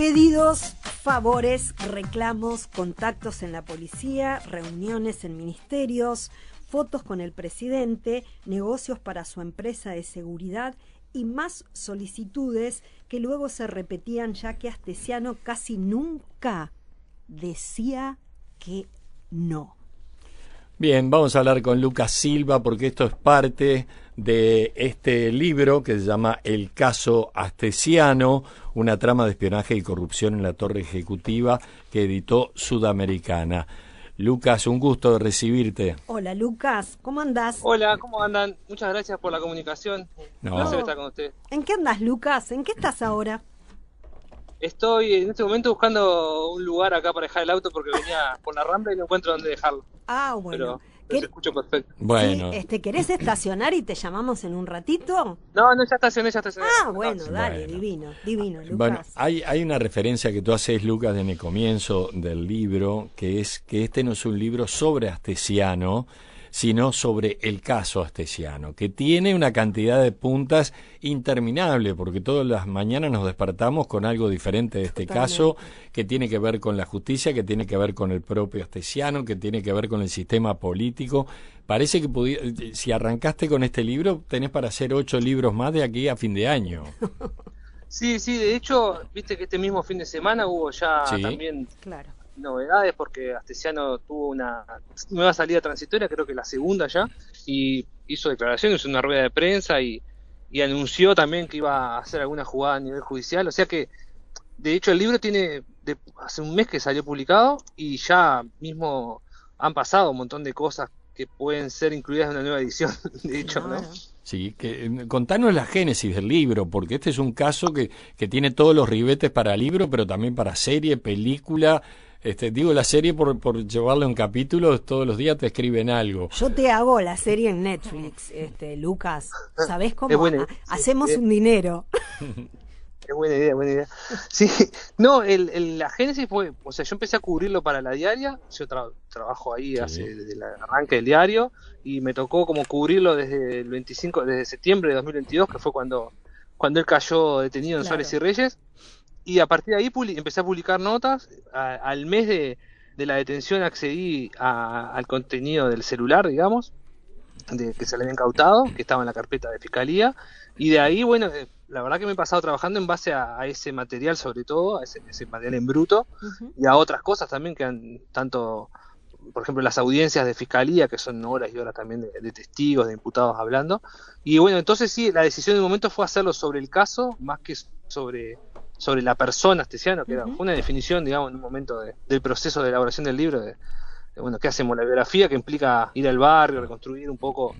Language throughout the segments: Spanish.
Pedidos, favores, reclamos, contactos en la policía, reuniones en ministerios, fotos con el presidente, negocios para su empresa de seguridad y más solicitudes que luego se repetían, ya que Astesiano casi nunca decía que no. Bien, vamos a hablar con Lucas Silva porque esto es parte de este libro que se llama El caso Astesiano, una trama de espionaje y corrupción en la Torre Ejecutiva que editó Sudamericana. Lucas, un gusto recibirte. Hola Lucas, ¿cómo andás? Hola, ¿cómo andan? Muchas gracias por la comunicación. Un placer estar con usted. ¿En qué andás, Lucas? ¿En qué estás ahora? Estoy en este momento buscando un lugar acá para dejar el auto porque venía por la Rambla y no encuentro dónde dejarlo. Ah, bueno. Pero se escucha perfecto. Bueno. Sí, ¿querés estacionar y te llamamos en un ratito? No, ya estacioné. Ah, bueno, dale, bueno. divino, Lucas. Bueno, hay una referencia que tú haces, Lucas, en el comienzo del libro, que es que este no es un libro sobre Astesiano, sino sobre el caso Astesiano, que tiene una cantidad de puntas interminable, porque todas las mañanas nos despertamos con algo diferente de este caso, que tiene que ver con la justicia, que tiene que ver con el propio Astesiano, que tiene que ver con el sistema político. Parece que si arrancaste con este libro, tenés para hacer 8 libros más de aquí a fin de año. Sí, de hecho, viste que este mismo fin de semana hubo ya también novedades, porque Astesiano tuvo una nueva salida transitoria, creo que la segunda ya, y hizo declaraciones, una rueda de prensa y anunció también que iba a hacer alguna jugada a nivel judicial. O sea que, de hecho, el libro tiene hace un mes que salió publicado y ya mismo han pasado un montón de cosas que pueden ser incluidas en una nueva edición, de hecho, ¿no? Sí, contanos la génesis del libro, porque este es un caso que tiene todos los ribetes para libro, pero también para serie, película. Digo la serie por llevarle un capítulo, todos los días te escriben algo. Yo te hago la serie en Netflix, Lucas. ¿Sabés cómo? Hacemos un dinero. Es buena idea. Sí, no, la génesis fue, o sea, yo empecé a cubrirlo para la diaria, yo trabajo ahí desde el arranque del diario, y me tocó como cubrirlo desde desde septiembre de 2022, que fue cuando él cayó detenido en Suárez y Reyes, y a partir de ahí empecé a publicar notas. Al mes de la detención accedí al contenido del celular, digamos, que se le había incautado, que estaba en la carpeta de fiscalía, y de ahí, bueno, la verdad que me he pasado trabajando en base a ese material, sobre todo, a ese material en bruto, y a otras cosas también que han tanto, por ejemplo, las audiencias de fiscalía, que son horas y horas también de testigos, de imputados hablando. Y bueno, entonces sí, la decisión del momento fue hacerlo sobre el caso, más que sobre la persona Astesiano, que fue una definición, digamos, en un momento del proceso de elaboración del libro, bueno, ¿qué hacemos? La biografía, que implica ir al barrio, reconstruir un poco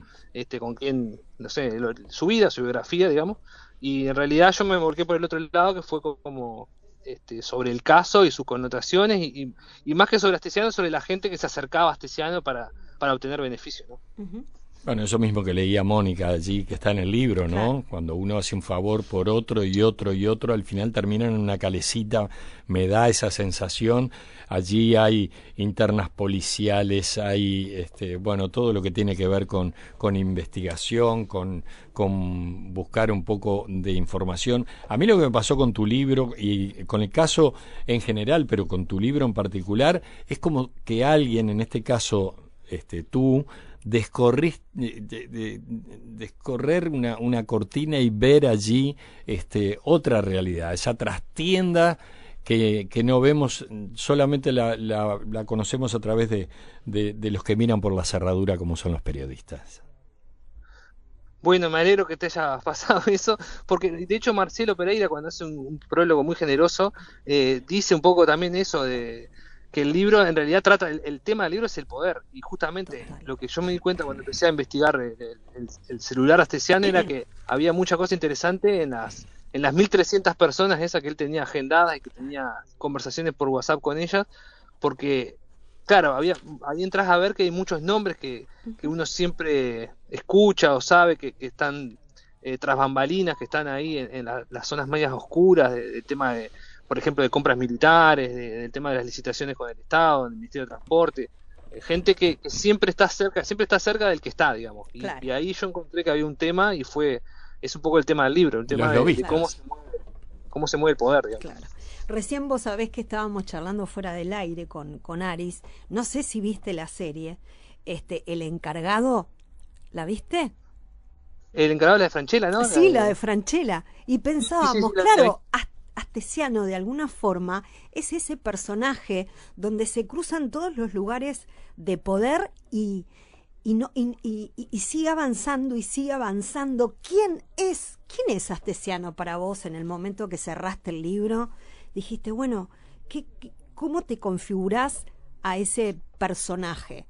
con quién, no sé, su vida, su biografía, digamos, y en realidad yo me volqué por el otro lado, que fue como sobre el caso y sus connotaciones, y más que sobre Astesiano, sobre la gente que se acercaba a Astesiano para obtener beneficios, ¿no? Bueno, eso mismo que leía Mónica allí, que está en el libro, ¿no? Claro. Cuando uno hace un favor por otro y otro y otro, al final terminan en una calecita, me da esa sensación. Allí hay internas policiales, hay, bueno, todo lo que tiene que ver con investigación, con buscar un poco de información. A mí lo que me pasó con tu libro y con el caso en general, pero con tu libro en particular, es como que alguien, en este caso, tú, descorrer una cortina y ver allí otra realidad, esa trastienda que no vemos, solamente la conocemos a través de los que miran por la cerradura, como son los periodistas. Bueno, me alegro que te haya pasado eso, porque de hecho Marcelo Pereira, cuando hace un prólogo muy generoso, dice un poco también eso de que el libro en realidad trata, el tema del libro es el poder, y justamente lo que yo me di cuenta cuando empecé a investigar el celular Astesiano era que había mucha cosa interesante en las 1.300 personas esas que él tenía agendadas y que tenía conversaciones por WhatsApp con ellas, porque claro, ahí entras a ver que hay muchos nombres que uno siempre escucha o sabe que están tras bambalinas, que están ahí en las zonas medias oscuras del tema de, por ejemplo, de compras militares, del tema de las licitaciones con el Estado, del Ministerio de Transporte, gente que siempre está cerca del que está, digamos. Y ahí yo encontré que había un tema, y es un poco el tema del libro, el tema de cómo se mueve el poder, digamos. Claro. Recién vos sabés que estábamos charlando fuera del aire con Aris. No sé si viste la serie. El encargado, ¿la viste? El encargado de la de Francella, ¿no? Sí, la de Francella. Y pensábamos, sí, claro, Astesiano de alguna forma es ese personaje donde se cruzan todos los lugares de poder y sigue avanzando y sigue avanzando. ¿Quién es Astesiano para vos en el momento que cerraste el libro? Dijiste, bueno, ¿cómo te configurás a ese personaje?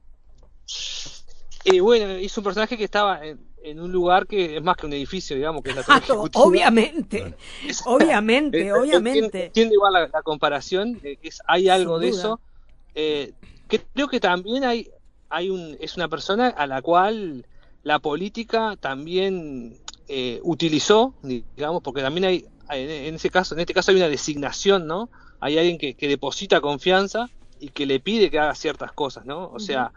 Bueno, es un personaje que estaba en un lugar que es más que un edificio, digamos, que es la Torre Ejecutiva. Obviamente, obviamente. Entiendo igual la comparación, hay algo de eso. Creo que también es una persona a la cual la política también utilizó, digamos, porque también en este caso hay una designación, ¿no? Hay alguien que deposita confianza y que le pide que haga ciertas cosas, ¿no? O sea,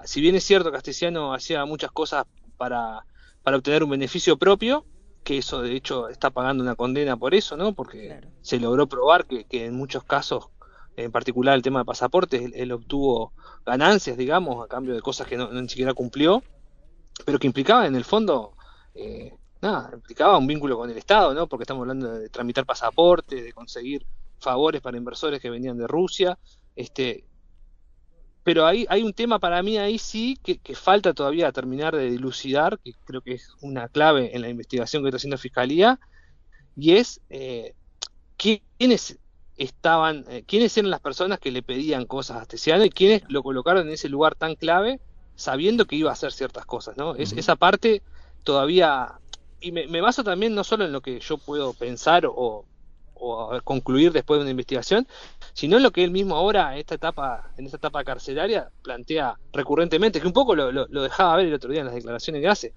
si bien es cierto que Astesiano hacía muchas cosas para obtener un beneficio propio, que eso de hecho está pagando una condena por eso, ¿no? Porque se logró probar que en muchos casos, en particular el tema de pasaportes, él obtuvo ganancias, digamos, a cambio de cosas que ni siquiera cumplió, pero que implicaba en el fondo, implicaba un vínculo con el Estado, ¿no? Porque estamos hablando de tramitar pasaportes, de conseguir favores para inversores que venían de Rusia, pero hay un tema para mí ahí sí que falta todavía terminar de dilucidar, que creo que es una clave en la investigación que está haciendo Fiscalía, y es quiénes eran las personas que le pedían cosas a Astesiano y quiénes lo colocaron en ese lugar tan clave sabiendo que iba a hacer ciertas cosas, ¿no? Esa parte todavía, y me baso también no solo en lo que yo puedo pensar o concluir después de una investigación, sino en lo que él mismo ahora en esta etapa carcelaria plantea recurrentemente, que un poco lo dejaba ver el otro día en las declaraciones que hace.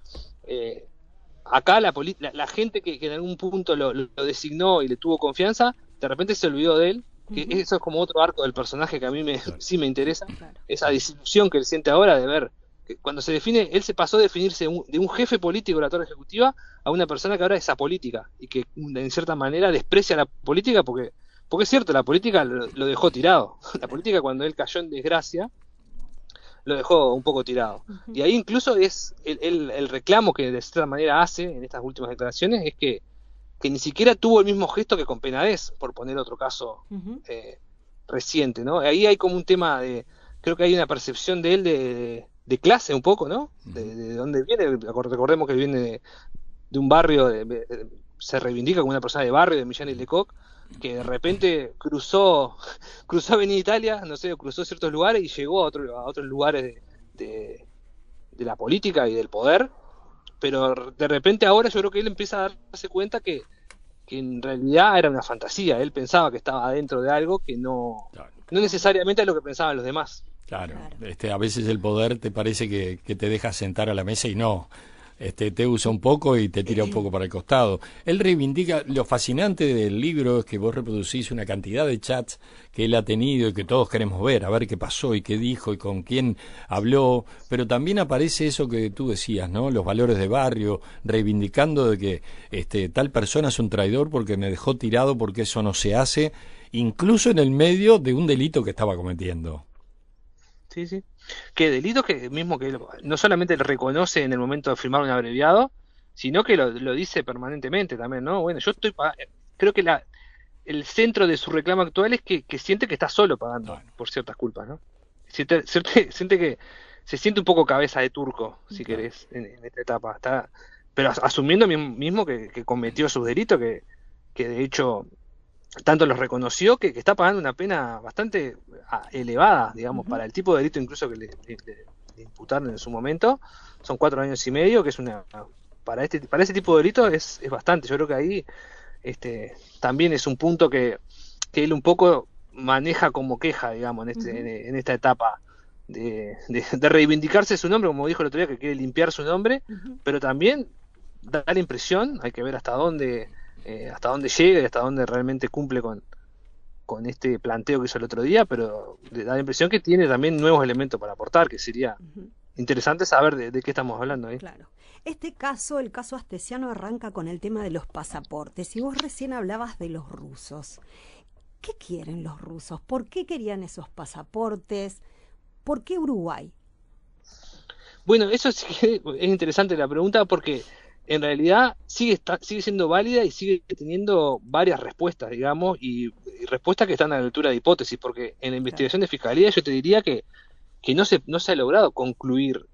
Acá la gente que en algún punto lo designó y le tuvo confianza, de repente se olvidó de él, que eso es como otro arco del personaje que a mí sí me interesa, esa desilusión que él siente ahora de ver que cuando se define, él se pasó a definirse de un jefe político de la Torre Ejecutiva a una persona que ahora es apolítica y que en cierta manera desprecia la política porque es cierto, la política lo dejó tirado. La política, cuando él cayó en desgracia, lo dejó un poco tirado. Y ahí incluso es el reclamo que de cierta manera hace en estas últimas declaraciones, es que ni siquiera tuvo el mismo gesto que con Penades, por poner otro caso reciente, ¿no? Ahí hay como un tema creo que hay una percepción de él de clase un poco, ¿no? De dónde viene. Recordemos que viene de un barrio, se reivindica como una persona de barrio, de Millán y Lecoq, que de repente cruzó Avenida Italia, no sé, cruzó ciertos lugares y llegó a otros lugares de la política y del poder, pero de repente ahora yo creo que él empieza a darse cuenta que en realidad era una fantasía. Él pensaba que estaba dentro de algo que no necesariamente es lo que pensaban los demás. Claro. A veces el poder te parece que te deja sentar a la mesa y no. Te usa un poco y te tira un poco para el costado. Él reivindica, lo fascinante del libro es que vos reproducís una cantidad de chats que él ha tenido y que todos queremos ver, a ver qué pasó y qué dijo y con quién habló, pero también aparece eso que tú decías, ¿no? Los valores de barrio, reivindicando de que tal persona es un traidor porque me dejó tirado, porque eso no se hace, incluso en el medio de un delito que estaba cometiendo. Sí, sí. Que delitos que mismo que no solamente lo reconoce en el momento de firmar un abreviado, sino que lo dice permanentemente también, ¿no? Bueno, creo que el centro de su reclamo actual es que siente que está solo pagando por ciertas culpas, ¿no? Siente que se siente un poco cabeza de turco, si querés, en esta etapa. Pero asumiendo mismo que cometió sus delitos, que de hecho tanto los reconoció que está pagando una pena bastante elevada, digamos, para el tipo de delito incluso que le imputaron en su momento. Son 4 años y medio, que es para ese tipo de delito es bastante. Yo creo que ahí también es un punto que él un poco maneja como queja, digamos, en esta etapa de reivindicarse su nombre, como dijo el otro día, que quiere limpiar su nombre, pero también da la impresión, hay que ver hasta dónde llega y hasta dónde realmente cumple con este planteo que hizo el otro día, pero da la impresión que tiene también nuevos elementos para aportar, que sería interesante saber de qué estamos hablando ahí. Claro. El caso Astesiano, arranca con el tema de los pasaportes, y vos recién hablabas de los rusos. ¿Qué quieren los rusos? ¿Por qué querían esos pasaportes? ¿Por qué Uruguay? Bueno, eso sí que es interesante la pregunta porque en realidad sigue siendo válida y sigue teniendo varias respuestas, digamos, y respuestas que están a la altura de hipótesis, porque en la Claro. investigación de fiscalía yo te diría que no se ha logrado concluir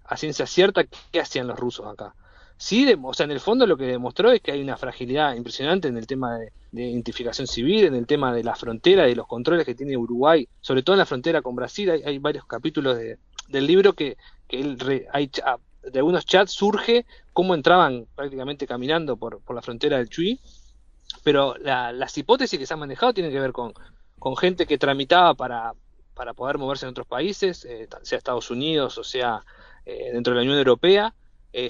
a ciencia cierta qué hacían los rusos acá. Sí, o sea, en el fondo lo que demostró es que hay una fragilidad impresionante en el tema de identificación civil, en el tema de la frontera, de los controles que tiene Uruguay, sobre todo en la frontera con Brasil. Hay varios capítulos del libro que de algunos chats surge cómo entraban prácticamente caminando por la frontera del Chuy, pero las hipótesis que se han manejado tienen que ver con gente que tramitaba para poder moverse en otros países, sea Estados Unidos o sea dentro de la Unión Europea,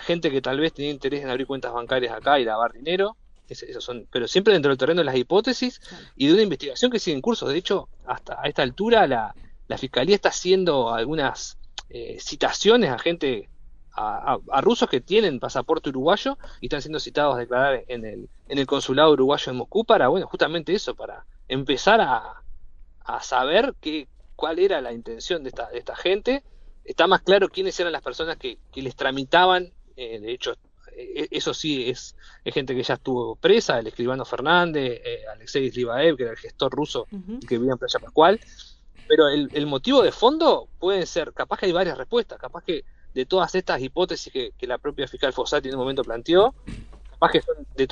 gente que tal vez tenía interés en abrir cuentas bancarias acá y lavar dinero, esos son, pero siempre dentro del terreno de las hipótesis y de una investigación que sigue en curso. De hecho, hasta a esta altura la Fiscalía está haciendo algunas citaciones a gente, a rusos que tienen pasaporte uruguayo y están siendo citados a declarar en el consulado uruguayo en Moscú para, bueno, justamente eso, para empezar a saber cuál era la intención de esta gente. Está más claro quiénes eran las personas que les tramitaban, de hecho, eso sí es gente que ya estuvo presa, el escribano Fernández, Alexei Slibaev, que era el gestor ruso que vivía en Playa Pascual, pero el motivo de fondo pueden ser, capaz que hay varias respuestas, capaz que de todas estas hipótesis que la propia fiscal Fossati en un momento planteó, capaz que son de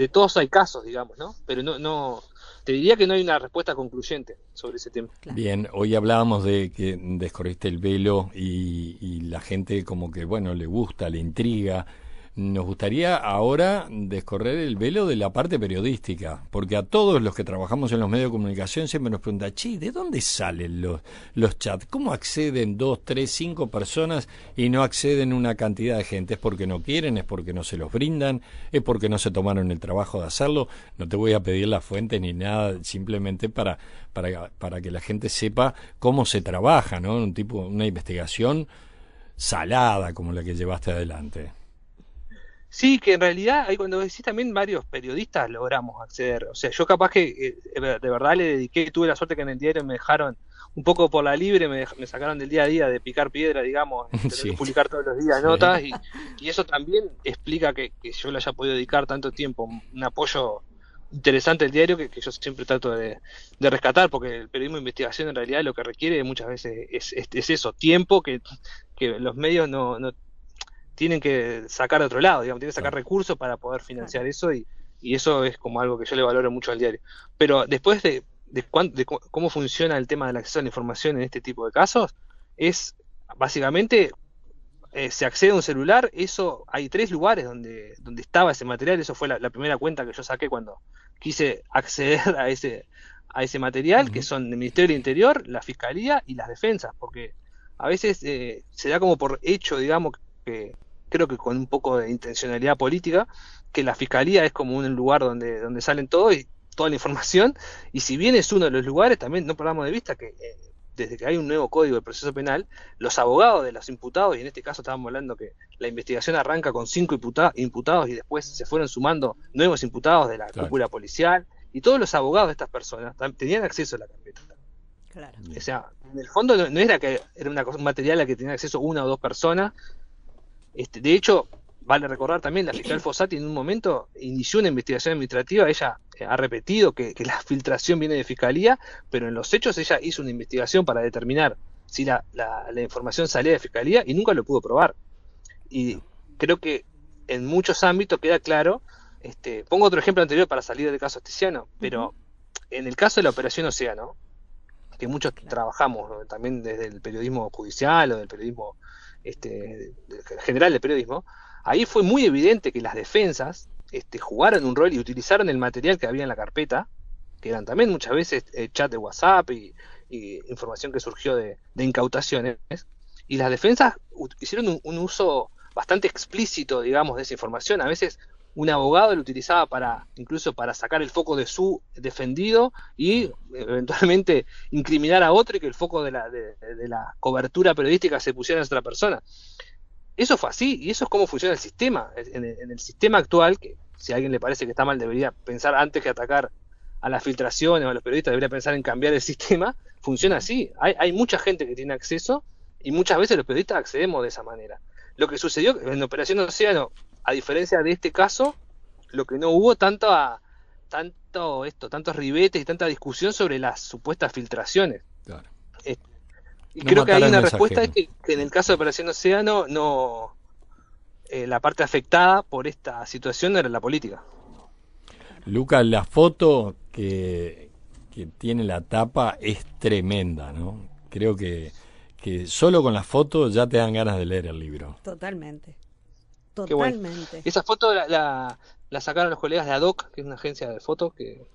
todos hay casos, digamos, ¿no? Pero no te diría que no hay una respuesta concluyente sobre ese tema. Claro. Bien, hoy hablábamos de que descorriste el velo y la gente como que, bueno, le gusta, le intriga. Nos gustaría ahora descorrer el velo de la parte periodística, porque a todos los que trabajamos en los medios de comunicación siempre nos preguntan, che, ¿de dónde salen los chats? ¿Cómo acceden 2, 3, 5 personas y no acceden una cantidad de gente? ¿Es porque no quieren? ¿Es porque no se los brindan? ¿Es porque no se tomaron el trabajo de hacerlo? No te voy a pedir la fuente ni nada, simplemente para que la gente sepa cómo se trabaja, ¿no? Una investigación salada como la que llevaste adelante. Sí, que en realidad, ahí cuando decís también varios periodistas logramos acceder. O sea, yo capaz que de verdad le dediqué, tuve la suerte que en el diario me dejaron un poco por la libre, me sacaron del día a día de picar piedra, digamos, tener Sí. que publicar todos los días notas, y eso también explica que yo le haya podido dedicar tanto tiempo, un apoyo interesante al diario que yo siempre trato de rescatar, porque el periodismo de investigación en realidad lo que requiere muchas veces es eso, tiempo que los medios no tienen que sacar de otro lado, digamos, tienen que sacar recursos para poder financiar eso y eso es como algo que yo le valoro mucho al diario. Pero después de cómo funciona el tema del acceso a la información en este tipo de casos, es básicamente se accede a un celular, eso hay 3 lugares donde estaba ese material, eso fue la primera cuenta que yo saqué cuando quise acceder a ese material, que son el Ministerio del Interior, la Fiscalía y las defensas, porque a veces se da como por hecho, digamos, que creo que con un poco de intencionalidad política, que la Fiscalía es como un lugar donde salen todo y toda la información, y si bien es uno de los lugares, también no perdamos de vista que desde que hay un nuevo código de proceso penal, los abogados de los imputados, y en este caso estábamos hablando que la investigación arranca con 5 imputados y después se fueron sumando nuevos imputados de la cúpula policial, y todos los abogados de estas personas tenían acceso a la carpeta. Claro. O sea, en el fondo no era que era un material al que tenían acceso 1 o 2 personas. De hecho, vale recordar también, la fiscal Fossati en un momento inició una investigación administrativa. Ella ha repetido que la filtración viene de Fiscalía, pero en los hechos ella hizo una investigación para determinar si la información salía de Fiscalía y nunca lo pudo probar. Y creo que en muchos ámbitos queda claro, pongo otro ejemplo anterior para salir del caso Astesiano, pero en el caso de la Operación Océano, que muchos trabajamos, ¿no?, también desde el periodismo judicial o del periodismo general del periodismo, ahí fue muy evidente que las defensas jugaron un rol y utilizaron el material que había en la carpeta, que eran también muchas veces chat de WhatsApp y información que surgió de incautaciones, y las defensas hicieron un uso bastante explícito, digamos, de esa información. A veces un abogado lo utilizaba incluso para sacar el foco de su defendido y eventualmente incriminar a otro y que el foco de la cobertura periodística se pusiera en otra persona. Eso fue así, y eso es cómo funciona el sistema. En el sistema actual, que si a alguien le parece que está mal, debería pensar antes que atacar a las filtraciones o a los periodistas, debería pensar en cambiar el sistema. Funciona así. Hay mucha gente que tiene acceso y muchas veces los periodistas accedemos de esa manera. Lo que sucedió en Operación Océano, a diferencia de este caso, lo que no hubo tantos ribetes y tanta discusión sobre las supuestas filtraciones. Claro. Y No creo que hay matar una al respuesta, mensajero. es que en el caso de Operación Océano, no, la parte afectada por esta situación era la política. Lucas, la foto que tiene la tapa es tremenda, ¿no? Creo que solo con la foto ya te dan ganas de leer el libro. Totalmente. Qué bueno. Totalmente. Esa foto la sacaron los colegas de ADOC, que es una agencia de fotos, que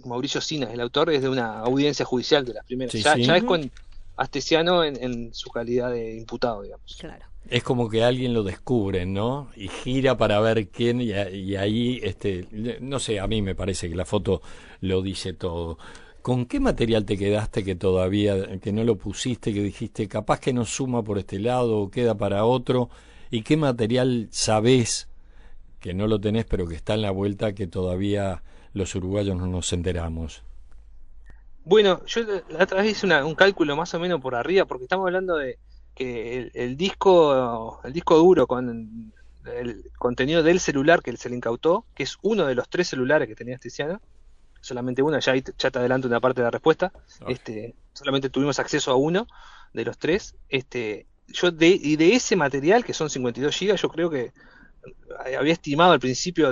Mauricio Sina, el autor, es de una audiencia judicial de las primeras. Sí, ya sí. es con Astesiano en su calidad de imputado, digamos. Claro. Es como que alguien lo descubre, ¿no? Y gira para ver quién, y ahí, no sé, a mí me parece que la foto lo dice todo. ¿Con qué material te quedaste que todavía, que no lo pusiste, que dijiste, capaz que no suma por este lado o queda para otro? ¿Y qué material sabés, que no lo tenés, pero que está en la vuelta, que todavía los uruguayos no nos enteramos? Bueno, yo la otra vez hice un cálculo más o menos por arriba, porque estamos hablando de que el disco duro con el contenido del celular que se le incautó, que es uno de los 3 celulares que tenía Astesiano, solamente uno, ya te adelanto una parte de la respuesta. Solamente tuvimos acceso a uno de los 3. Y de ese material, que son 52 gigas, yo creo que había estimado al principio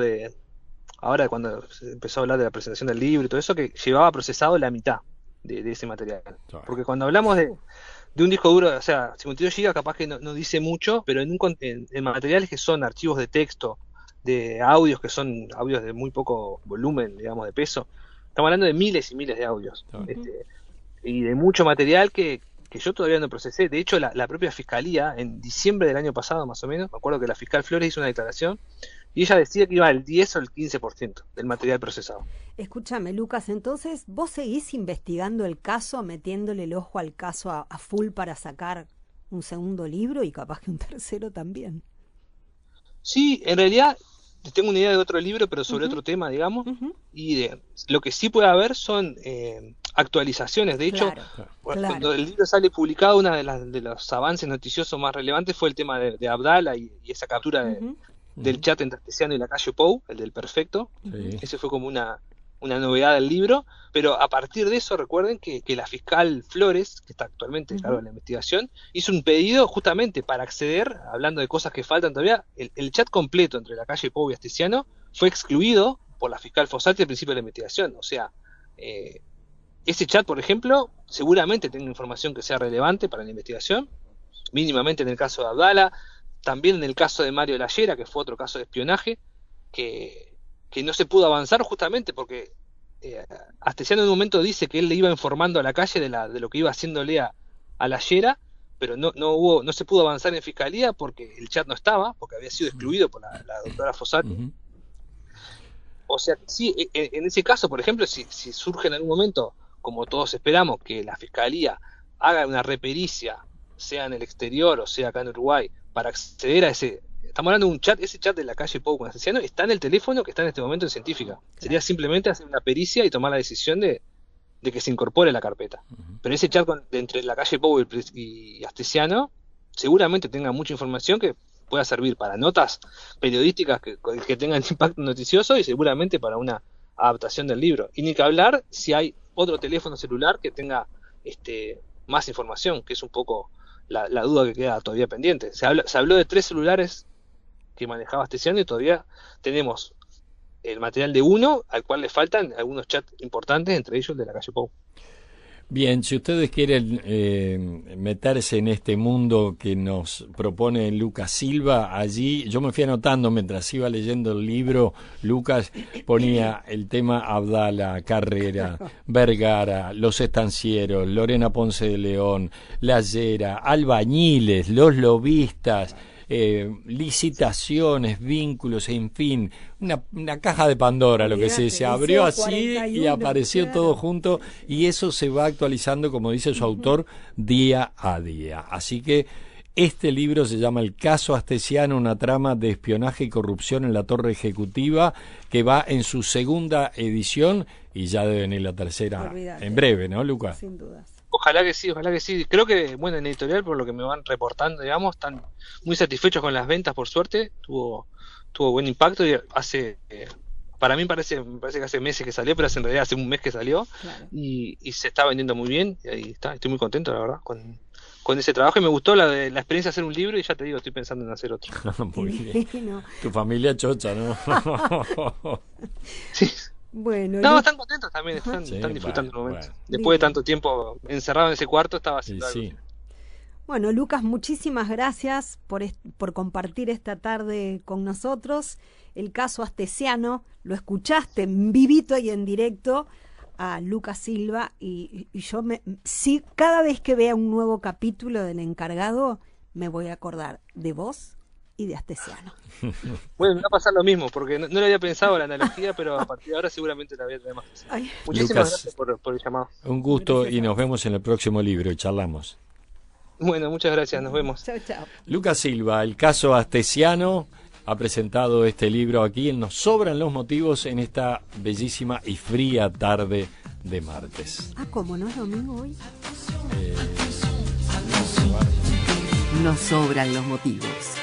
ahora cuando se empezó a hablar de la presentación del libro y todo eso, que llevaba procesado la mitad de ese material. Porque cuando hablamos de un disco duro, o sea, 52 GB capaz que no dice mucho, pero en materiales que son archivos de texto, de audios que son audios de muy poco volumen, digamos, de peso, estamos hablando de miles y miles de audios. Y de mucho material que yo todavía no procesé. De hecho, la propia Fiscalía, en diciembre del año pasado más o menos, me acuerdo que la fiscal Flores hizo una declaración y ella decía que iba al 10 o el 15% del material procesado. Escúchame, Lucas, entonces, ¿vos seguís investigando el caso, metiéndole el ojo al caso a full para sacar un segundo libro y capaz que un tercero también? Sí, en realidad tengo una idea de otro libro, pero sobre otro tema, digamos, y lo que sí puede haber son actualizaciones. De hecho, cuando el libro sale publicado, una de los avances noticiosos más relevantes fue el tema de Abdala y esa captura del chat entre Astesiano y Lacalle Pou, el del perfecto. Ese fue como una novedad del libro, pero a partir de eso recuerden que la fiscal Flores, que está actualmente a cargo de la investigación, hizo un pedido justamente para acceder, hablando de cosas que faltan todavía, el chat completo entre Lacalle Pou y Astesiano fue excluido por la fiscal Fossati al principio de la investigación. O sea, ese chat, por ejemplo, seguramente tenga información que sea relevante para la investigación, mínimamente en el caso de Abdala, también en el caso de Mario Lallera, que fue otro caso de espionaje, que no se pudo avanzar justamente porque Astesiano en un momento dice que él le iba informando a Lacalle de lo que iba haciéndole a Lallera, pero no se pudo avanzar en fiscalía porque el chat no estaba, porque había sido excluido por la doctora Fossati. O sea, sí, en ese caso, por ejemplo, si surge en algún momento, como todos esperamos, que la fiscalía haga una repericia, sea en el exterior o sea acá en Uruguay, para acceder a estamos hablando de un chat, ese chat de Lacalle Pou con Astesiano está en el teléfono que está en este momento en Científica. Sería simplemente hacer una pericia y tomar la decisión de que se incorpore la carpeta. Pero ese chat entre Lacalle Pou y Astesiano seguramente tenga mucha información que pueda servir para notas periodísticas que tengan impacto noticioso y seguramente para una adaptación del libro. Y ni que hablar si hay otro teléfono celular que tenga más información, que es un poco la duda que queda todavía pendiente. Se habló de 3 celulares que manejaba Astesiano y todavía tenemos el material de uno al cual le faltan algunos chats importantes, entre ellos el de Lacalle Pou. Bien, si ustedes quieren meterse en este mundo que nos propone Lucas Silva, allí yo me fui anotando mientras iba leyendo el libro. Lucas ponía el tema Abdala, Carrera, Vergara, Los Estancieros, Lorena Ponce de León, Lallera, albañiles, los lobistas, licitaciones, vínculos, en fin, una caja de Pandora, lo que se abrió así 41, y apareció todo junto, y eso se va actualizando, como dice su autor, día a día. Así que Este libro se llama El caso Astesiano, una trama de espionaje y corrupción en la Torre Ejecutiva, que va en su segunda edición y ya debe venir la tercera. Olvídate. En breve, ¿no, Lucas? Sin dudas. Ojalá que sí, ojalá que sí. Creo que, bueno, en editorial, por lo que me van reportando, digamos, están muy satisfechos con las ventas, por suerte. Tuvo buen impacto y para mí me parece que hace meses que salió, pero en realidad hace un mes que salió. Claro. Y se está vendiendo muy bien y ahí está. Estoy muy contento, la verdad, con ese trabajo, y me gustó la experiencia de hacer un libro, y ya te digo, estoy pensando en hacer otro. Muy bien. No. Tu familia chocha, ¿no? Sí. Bueno, no, están contentos también, están disfrutando el momento. Bueno. Después de tanto tiempo encerrado en ese cuarto, estaba haciendo algo. Sí. Bueno, Lucas, muchísimas gracias por compartir esta tarde con nosotros. El caso Astesiano, lo escuchaste en vivito y en directo a Lucas Silva, y yo sí, cada vez que vea un nuevo capítulo del Encargado me voy a acordar de vos y de Astesiano. Bueno, me va a pasar lo mismo, porque no le había pensado la analogía, pero a partir de ahora seguramente la voy a tener más. Muchísimas Lucas, gracias por el llamado. Un gusto, y nos vemos en el próximo libro y charlamos. Bueno, muchas gracias, nos vemos. Chao, chao. Lucas Silva, El caso Astesiano, ha presentado este libro aquí en Nos Sobran los Motivos, en esta bellísima y fría tarde de martes. ¿Cómo no es domingo hoy? Nos sobran los motivos.